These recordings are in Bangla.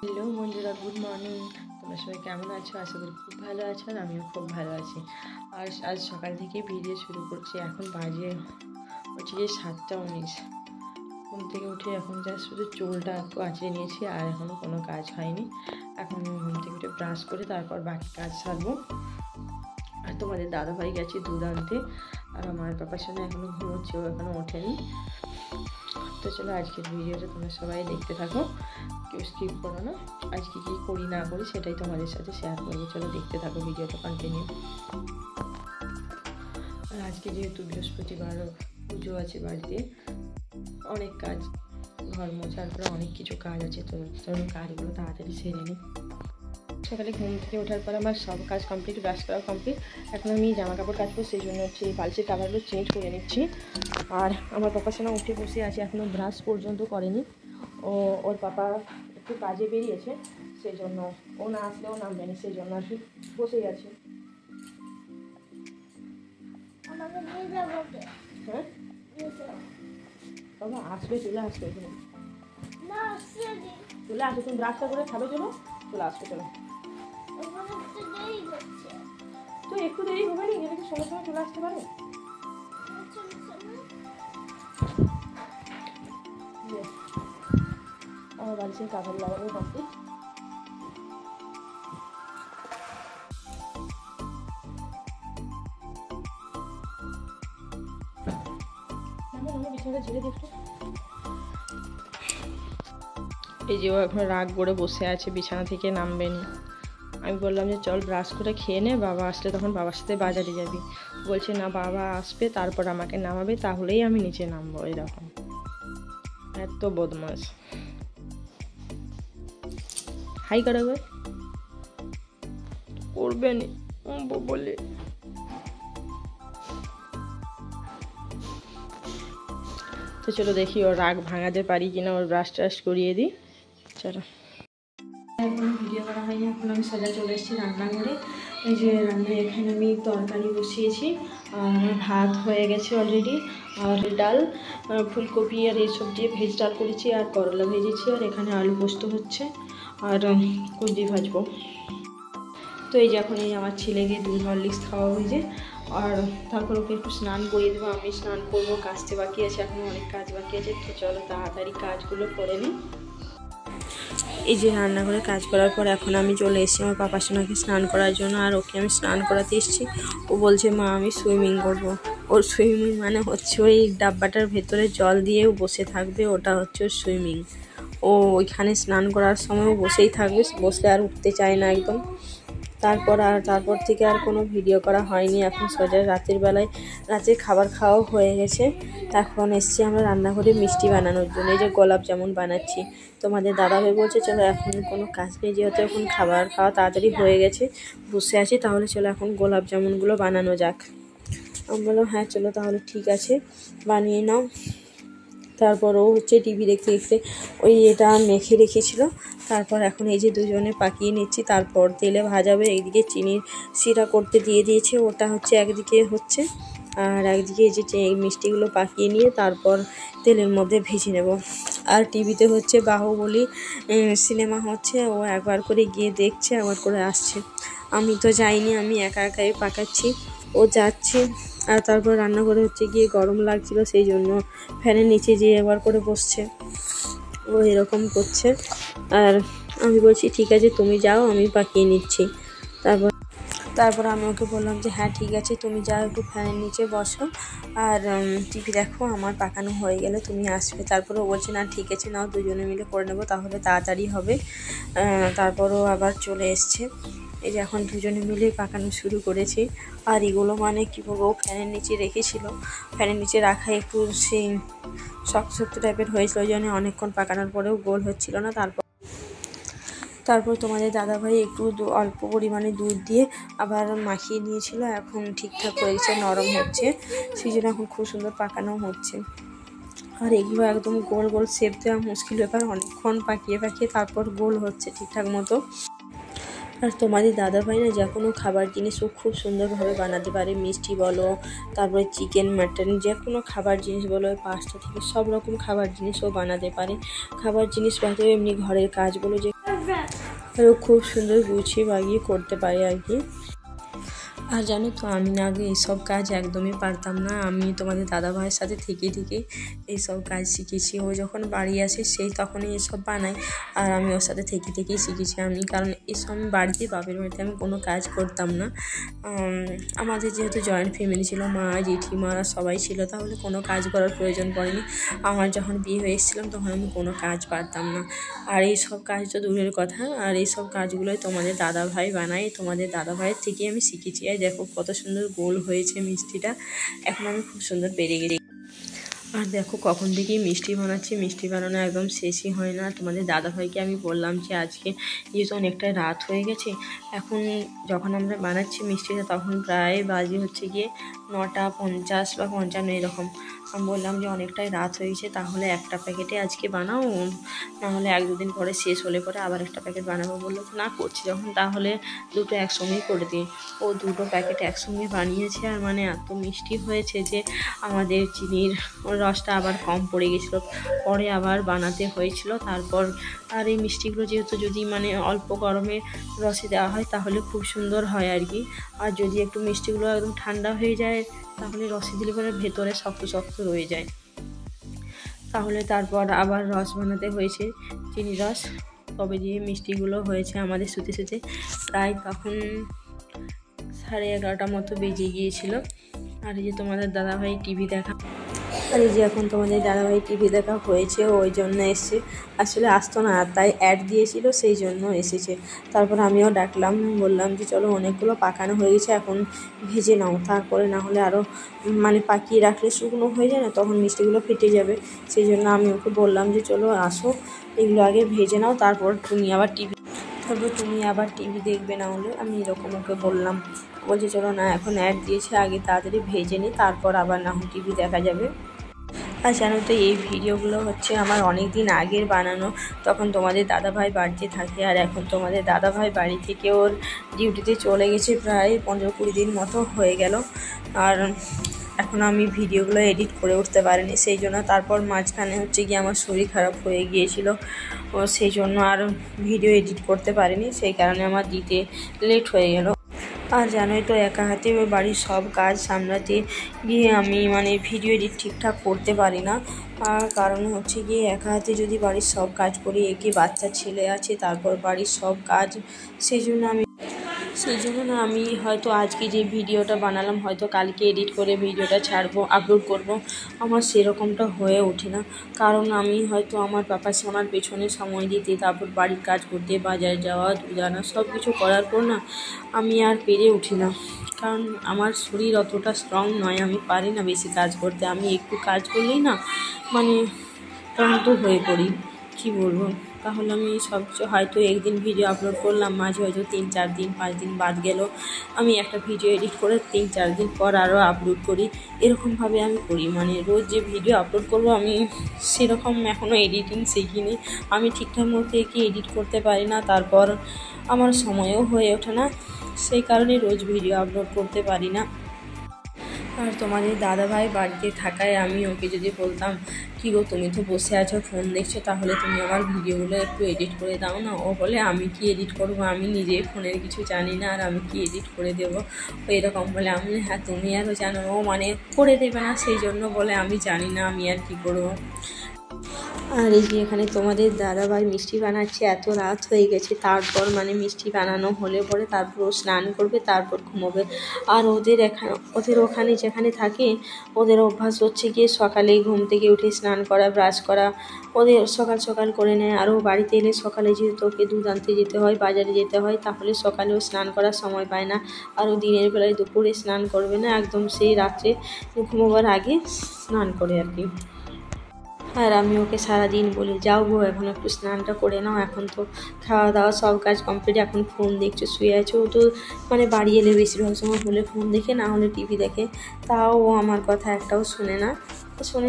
হ্যালো বন্ধুরা, গুড মর্নিং। তোমরা সবাই কেমন আছো? আশা করি খুব ভালো আছো, আর আমিও খুব ভালো আছি। আর আজ সকাল থেকে ভিডিও শুরু করছি। এখন বাজে হচ্ছে 7:19। ঘুম থেকে উঠে এখন যা শুধু চুলটা একটু আঁচড়ে নিয়েছি, আর এখনও কোনো কাজ হয়নি। এখন ঘুম থেকে উঠে ব্রাশ করে তারপর বাকি কাজ সারবো। আর তোমাদের দাদাভাই গেছে দুধ আনতে, আর আমার পাপার সঙ্গে এখনও ঘুমোচ্ছে, ও এখনও ওঠেনি। তো চলো আজকের ভিডিওটা তোমরা সবাই দেখতে থাকো, কেউ স্কিপ করো না। আজকে কী করি না করি সেটাই তোমাদের সাথে শেয়ার করবো। চলো দেখতে থাকো ভিডিওটা কন্টিনিউ। আর আজকে যেহেতু বৃহস্পতিবার, পুজো আছে বাড়িতে, অনেক কাজ, ঘর মোছার পরে অনেক কিছু কাজ আছে। তো চলো কাজগুলো তাড়াতাড়ি সেরে নিই। সকালে ঘুম থেকে ওঠার পর আমার সব কাজ কমপ্লিট, ব্রাশ করা কমপ্লিট। এখন আমি জামা কাপড় কাচবো, সেই জন্য হচ্ছে এই বালিশের কাভারগুলো চেঞ্জ করে নিচ্ছি। আর আমার পাপার সঙ্গে উঠে বসে আছে, এখনও ব্রাশ পর্যন্ত করেনি। ওর পাপা একটু কাজে বেরিয়েছে, সেই জন্য ও না আসলেও নামবে না, সেই জন্য আর কি বসেই আছে। হ্যাঁ বাবা আসবে, চলে আসবে, চলে আসবে। তুমি ব্রাশটা করে খাবে, চলো চলে আসবে, চলো। তো একটু দেরি হবে না, গেলে কি সঙ্গে সঙ্গে চলে আসতে পারো? আমার বালিশের কাভার লাগানো কমপ্লিট। বিছানাটা ঝেড়ে দেখতো। এই যে ও এখন রাগ করে বসে আছে, বিছানা থেকে নামবে না। আমি বললাম যে চল ব্রাশ করে খেয়ে নে, বাবা আসলে তখন বাবার সাথে বাজারে যাবি। বলছে না, বাবা আসবে তারপর আমাকে নামাবে, তাহলেই আমি নিচে নামবো। এরকম এত বদমাস। হাই করাবে করবে না বলে। তো চলো দেখি ওর রাগ ভাঙাতে পারি কিনা, ওর ব্রাশ ট্রাশ করিয়ে দিই। চলো, এখন ভিডিও করা হয়নি, এখন আমি সোজা চলে এসেছি রান্নাঘরে। এই যে রান্নায় এখানে আমি তরকারি বসিয়েছি, আর ভাত হয়ে গেছে অলরেডি, আর ডাল, ফুলকপি আর এইসব দিয়ে ভেজ ডাল করেছি, আর করলা ভেজেছি, আর এখানে আলু পোস্ত হচ্ছে, আর কুঁদরি ভাজবো। তো এই যে এখন এই আমার ছেলেকে দুধ হরলিক্স খাওয়া হয়েছে, আর তারপর ওকে একটু স্নান করিয়ে দেবো। আমি স্নান করবো, কাচতে বাকি আছে, এখনও অনেক কাজ বাকি আছে। তো চলো তাড়াতাড়ি কাজগুলো করে নিই। এই যে রান্নাঘরে কাজ করার পর এখন আমি চলে এসেছি আমার পাপার সোনাকে স্নান করার জন্য, আর ওকে আমি স্নান করাতে এসেছি। ও বলছে মা আমি সুইমিং করবো। ওর সুইমিং মানে হচ্ছে ওই ডাব্বাটার ভেতরে জল দিয়েও বসে থাকবে, ওটা হচ্ছে ওর সুইমিং। ও ওইখানে স্নান করার সময়ও বসেই থাকবে, বসলে আর উঠতে চায় না একদম। তারপর থেকে আর কোনো ভিডিও করা হয়নি। এখন সোজা রাতের বেলায় রাতের খাবার খাওয়াও হয়ে গেছে। এখন এসছি আমরা রান্নাঘরে মিষ্টি বানানোর জন্য। এই যে গোলাপ জামুন বানাচ্ছি। তোমাদের দাদাভাই বলছে চলো এখন কোনো কাজ নেই, যেহেতু এখন খাবার খাওয়া তাড়াতাড়ি হয়ে গেছে, বসে আছি, তাহলে চলো এখন গোলাপ জামুনগুলো বানানো যাক। আমি বললাম হ্যাঁ চলো তাহলে ঠিক আছে, বানিয়ে নাও। তারপর ও হচ্ছে টিভি দেখতে দেখতে ওই এটা মেখে রেখেছিল। তারপর এখন এই যে দুজনে পাকিয়ে নিচ্ছি, তারপর তেলে ভাজাবে। এইদিকে চিনির সিরা করতে দিয়ে দিয়েছে, ওটা হচ্ছে একদিকে হচ্ছে, আর একদিকে এই যে মিষ্টিগুলো পাকিয়ে নিয়ে তারপর তেলের মধ্যে ভেজে নেব। আর টিভিতে হচ্ছে বাহুবলী সিনেমা হচ্ছে, ও একবার করে গিয়ে দেখছে, একবার করে আসছে। আমি তো যাইনি, আমি একা একাই পাকাচ্ছি, ও যাচ্ছে। আর তারপর রান্নাঘরে হচ্ছে গিয়ে গরম লাগছিল, সেই জন্য ফ্যানের নিচে যেয়ে একবার করে বসছে, ও এরকম করছে। আর আমি বলছি ঠিক আছে তুমি যাও, আমি পাকিয়ে নিচ্ছি। তারপর আমি ওকে বললাম যে হ্যাঁ ঠিক আছে তুমি যাও, একটু ফ্যানের নিচে বসো আর টিভি দেখো, আমার পাকানো হয়ে গেলে তুমি আসবে। তারপর ও বলছে না ঠিক আছে নাও, দুজনে মিলে করে নেবো, তাহলে তাড়াতাড়ি হবে। তারপরও আবার চলে এসছে। এই যে এখন দুজনে মিলে পাকানো শুরু করেছি। আর এগুলো মানে কী বলবো, ফ্যানের নিচে রেখেছিল, ফ্যানের নিচে রাখা একটু সেই শক্ত টাইপের হয়েছিল, ওই জন্য অনেকক্ষণ পাকানোর পরেও গোল হচ্ছিল না। তারপর তোমাদের দাদাভাই একটু অল্প পরিমাণে দুধ দিয়ে আবার মাখিয়ে নিয়েছিল, এখন ঠিকঠাক হয়েছে, নরম হচ্ছে, সেই জন্য এখন খুব সুন্দর পাকানো হচ্ছে। আর এগুলো একদম গোল গোল শেপ দেওয়া মুশকিল ব্যাপার, অনেকক্ষণ পাকিয়ে তারপর গোল হচ্ছে ঠিকঠাক মতো। আর তোমাদের দাদাভাই না যে কোনো খাবার জিনিস ও খুব সুন্দরভাবে বানাতে পারে, মিষ্টি বলো, তারপরে চিকেন মাটন, যে কোনো খাবার জিনিস বলো, পাস্তা থেকে সব রকম খাবার জিনিস ও বানাতে পারে। খাবার জিনিস বাদে এমনি ঘরের কাজ বলো, যে আরও খুব সুন্দর গুছিয়ে বাগিয়ে করতে পারে আর কি। আর জানো তো আমি না আগে এইসব কাজ একদমই পারতাম না। আমি তোমাদের দাদাভাইয়ের সাথে থেকে এইসব কাজ শিখেছি। ও যখন বাড়ি আসে সেই তখনই এসব বানাই, আর আমি ওর সাথে থেকেই শিখেছি আমি। কারণ এসব আমি বাড়িতে বাপের বাড়িতে আমি কোনো কাজ করতাম না। আমাদের যেহেতু জয়েন্ট ফ্যামিলি ছিল, মা জেঠিমারা সবাই ছিল, তাহলে কোনো কাজ করার প্রয়োজন পড়েনি। আমার যখন বিয়ে হয়ে এসেছিলাম তখন আমি কোনো কাজ পারতাম না। আর এইসব কাজ তো দূরের কথা, আর এইসব কাজগুলোই তোমাদের দাদাভাই বানায়, তোমাদের দাদাভাইয়ের থেকে আমি শিখেছি। আর দেখো কত সুন্দর গোল হয়েছে মিষ্টিটা, এখন আমি খুব সুন্দর বেড়ে গেছি। আর দেখো কখন থেকেই মিষ্টি বানাচ্ছি, মিষ্টি বানানো একদম শেষই হয় না। তোমাদের দাদাভাইকে আমি বললাম যে আজকে যেহেতু অনেকটা রাত হয়ে গেছে, এখন যখন আমরা বানাচ্ছি মিষ্টিটা তখন প্রায় বাজে হচ্ছে গিয়ে 9:50 বা 55 এরকম। আমি বললাম যে অনেকটাই রাত হয়ে গেছে, তাহলে একটা প্যাকেটে আজকে বানাও, নাহলে 1-2 দিন পরে শেষ হলে পরে আবার একটা প্যাকেট বানাবো। বললো না করছি যখন তাহলে দুটো একসঙ্গেই করে দিই। ও দুটো প্যাকেট একসঙ্গে বানিয়েছে, আর মানে এত মিষ্টি হয়েছে যে আমাদের চিনির রসটা আবার কম পড়ে গেছিলো, পরে আবার বানাতে হয়েছিল। তারপর আর এই মিষ্টিগুলো যেহেতু যদি মানে অল্প গরমে রসে দেওয়া হয় তাহলে খুব সুন্দর হয় আর কি। আর যদি একটু মিষ্টিগুলো একদম ঠান্ডা হয়ে যায় তাহলে রসে দিলে পরে ভেতরে শক্ত শক্ত রয়ে যায়। তাহলে তারপর আবার রস বানাতে হয়েছে, চিনি রস, তবে দিয়ে মিষ্টিগুলো হয়েছে আমাদের শুতে প্রায় তখন 11:30 মতো বেজে গিয়েছিল। আর এই যে তোমাদের দাদাভাই টিভি দেখা, আর এই যে এখন তোমাদের দাদাভাই টিভি দেখা হয়েছে, ওই জন্য এসছে। আসলে আসতো না, তাই অ্যাড দিয়েছিল সেই জন্য এসেছে। তারপর আমিও ডাকলাম, বললাম যে চলো অনেকগুলো পাকানো হয়ে গেছে, এখন ভেজে নাও, তারপরে না হলে আরও মানে পাকিয়ে রাখলে শুকনো হয়ে যায় না, তখন মিষ্টিগুলো ফেটে যাবে। সেই জন্য আমি ওকে বললাম যে চলো আসো, এগুলো আগে ভেজে নাও, তারপর তুমি আবার টিভি দেখবে। না হলে আমি এরকম ওকে বললাম। বলছে চলো না, এখন অ্যাড দিয়েছে, আগে তাড়াতাড়ি ভেজে নিই, তারপর আবার না হয় টিভি দেখা যাবে। আর জানো তো এই ভিডিওগুলো হচ্ছে আমার অনেক দিন আগের বানানো, তখন তোমাদের দাদাভাই বাড়িতে থাকে। আর এখন তোমাদের দাদাভাই বাড়ি থেকে ওর ডিউটিতে চলে গেছে, প্রায় 15-20 দিন মতো হয়ে গেল। আর এখন আমি ভিডিওগুলো এডিট করে উঠতে পারিনি, সেই জন্য। তারপর মাঝখানে হচ্ছে গিয়ে আমার শরীর খারাপ হয়ে গিয়েছিল, সেই জন্য আর ভিডিও এডিট করতে পারিনি, সেই কারণে আমার দিতে লেট হয়ে গেল। আর জানোই তো একা হাতে বাড়ির সব কাজ সামলাতে গিয়ে আমি মানে ভিডিও এডিট ঠিকঠাক করতে পারি না। আর কারণ হচ্ছে গিয়ে একা হাতে যদি বাড়ির সব কাজ করি, একে বাচ্চা ছেলে আছে, তারপর বাড়ির সব কাজ, সেই জন্য না আমি হয়তো আজকে যে ভিডিওটা বানালাম হয়তো কালকে এডিট করে ভিডিওটা ছাড়বো, আপলোড করব, আমার সেরকমটা হয়ে ওঠে না। কারণ আমি হয়তো আমার আমার পেছনে সময় দিতে, তারপর বাড়ির কাজ করতে, বাজার যাওয়া, দুধ আনা, সব কিছু করার পর না আমি আর পেরে উঠি না। কারণ আমার শরীর অতটা স্ট্রং নয়, আমি পারি না বেশি কাজ করতে। আমি একটু কাজ করলেই না মানে ক্লান্ত হয়ে পড়ি, কী বলবো। তাহলে আমি সব কিছু হয়তো একদিন ভিডিও আপলোড করলাম, মাঝে হয়তো 3-4 দিন 5 দিন বাদ গেল, আমি একটা ভিডিও এডিট করে 3-4 দিন পর আরও আপলোড করি, এরকমভাবে আমি করি। মানে রোজ যে ভিডিও আপলোড করব আমি সেরকম এখনও এডিটিং শিখিনি, আমি ঠিকঠাক মতো একে এডিট করতে পারি না, তারপর আমার সময়ও হয়ে ওঠে না, সেই কারণে রোজ ভিডিও আপলোড করতে পারি না। আর তোমাদের দাদাভাই বাড়িতে থাকায় আমি ওকে যদি বলতাম কী গো তুমি তো বসে আছো ফোন দেখছো, তাহলে তুমি আমার ভিডিওগুলো একটু এডিট করে দাও না, ও বলে আমি কি এডিট করবো, আমি নিজেই ফোনের কিছু জানি না, আর আমি কি এডিট করে দেবো, ও এরকম বলে। আমি হ্যাঁ তুমি আরও জানো, ও মানে করে দেবে না, সেই জন্য বলে আমি জানি না, আমি আর কী করবো। আর এই যে এখানে তোমাদের দাদাভাই মিষ্টি বানাচ্ছে, এত রাত হয়ে গেছে, তারপর মানে মিষ্টি বানানো হলে পরে তারপর ও স্নান করবে, তারপর ঘুমোবে। আর ওদের ওখানে যেখানে থাকে ওদের অভ্যাস হচ্ছে গিয়ে সকালেই ঘুম থেকে উঠে স্নান করা, ব্রাশ করা, ওদের সকাল করে নেয়। আরও বাড়িতে এলে সকালে যেহেতু ওকে দুধ আনতে যেতে হয়, বাজারে যেতে হয়, তাহলে সকালেও স্নান করার সময় পায় না। আরও দিনের বেলায় দুপুরে স্নান করবে না, একদম সেই রাত্রে ঘুমোবার আগে স্নান করে আর কি। আর আমি ওকে সারাদিন বলি যাও গো এখন একটু স্নানটা করে নাও, এখন তো খাওয়া দাওয়া সব কাজ কমপ্লিট, এখন ফোন দেখছো, শুয়ে আছো। ও তো মানে বাড়ি এলে বেশিরভাগ সময় হলে ফোন দেখে, না হলে টিভি দেখে, তাও ও আমার কথা একটাও শোনে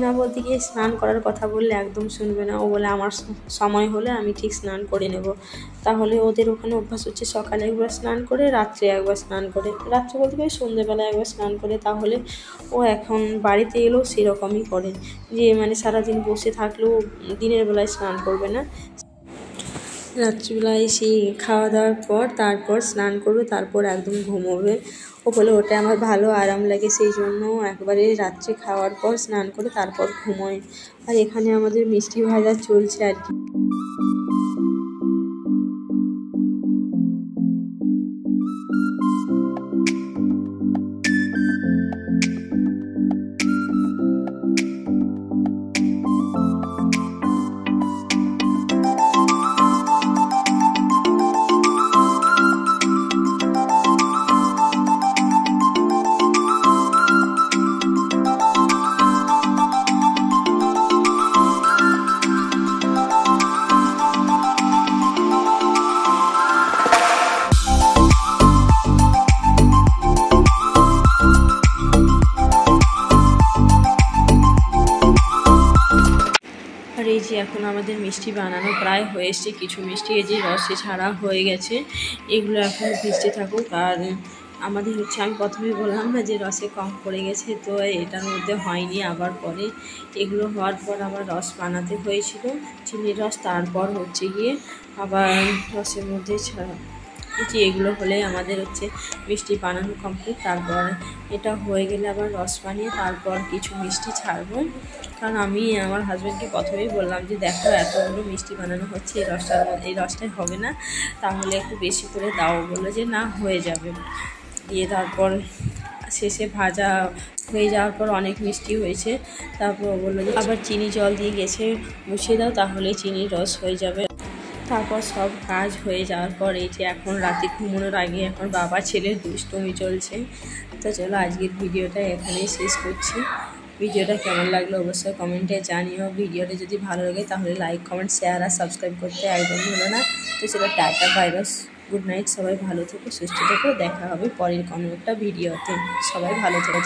না বলতে গিয়ে স্নান করার কথা বললে একদম শুনবে না। ও বলে আমার সময় হলে আমি ঠিক স্নান করে নেব। তাহলে ওদের ওখানে অভ্যাস হচ্ছে সকালে একবার স্নান করে, রাত্রে একবার স্নান করে, রাত্রে বলতে গিয়ে সন্ধ্যেবেলা একবার স্নান করে। তাহলে ও এখন বাড়িতে এলেও সেরকমই করে, যে মানে সারাদিন বসে থাকলেও দিনের বেলায় স্নান করবে না। রাত্রিবেলায় এসে খাওয়া দাওয়ার পর তারপর স্নান করবে, তারপর একদম ঘুমোবে। ও বলে ওটা আমার ভালো আরাম লাগে, সেই জন্য একবারে রাত্রে খাওয়ার পর স্নান করে তারপর ঘুমোয়। আর এখানে আমাদের মিষ্টি ভাজা চলছে আর কি। আর এই যে এখন আমাদের মিষ্টি বানানো প্রায় হয়ে এসছে, কিছু মিষ্টি এই যে রসে ছাড়া হয়ে গেছে, এগুলো এখন ভিজতে থাকুক। আর আমাদের হচ্ছে আমি প্রথমে বললাম না যে রসে কম পড়ে গেছে, তো এটার মধ্যে হয়নি। আবার পরে এগুলো হওয়ার পর আবার রস বানাতে হয়েছিল, চিনির রস, তারপর হচ্ছে গিয়ে আবার রসের মধ্যে যে এগুলো হলে আমাদের হচ্ছে মিষ্টি বানানো কমপ্লিট। তারপর এটা হয়ে গেলে আবার রস বানিয়ে তারপর কিছু মিষ্টি ছাড়বো। কারণ আমি আমার হাজব্যান্ডকে প্রথমেই বললাম যে দেখো এতগুলো মিষ্টি বানানো হচ্ছে, এই রসটাই হবে না, তাহলে একটু বেশি করে দাও। বললো যে না, হয়ে যাবে। দিয়ে তারপর শেষে ভাজা হয়ে যাওয়ার পর অনেক মিষ্টি হয়েছে, তারপর বললো যে আবার চিনি জল দিয়ে গেছে মুছিয়ে দাও, তাহলে চিনির রস হয়ে যাবে। তারপর সব কাজ হয়ে যাওয়ার পর এই যে এখন রাতে ঘুমানোর আগে এখন বাবা ছেলের দুষ্টুমি চলছে। তো চলো আজকের ভিডিওটা এখানেই শেষ করছি। ভিডিওটা কেমন লাগলো অবশ্যই কমেন্টে জানিও। ভিডিওটা যদি ভালো লাগে তাহলে লাইক, কমেন্ট, শেয়ার আর সাবস্ক্রাইব করতে একদম ভুলো না। তো চলো tata, bye bye, good night. সবাই ভালো থেকো, সুস্থ থেকো। দেখা হবে পরের কোনো একটা ভিডিওতে। সবাই ভালো থেকো।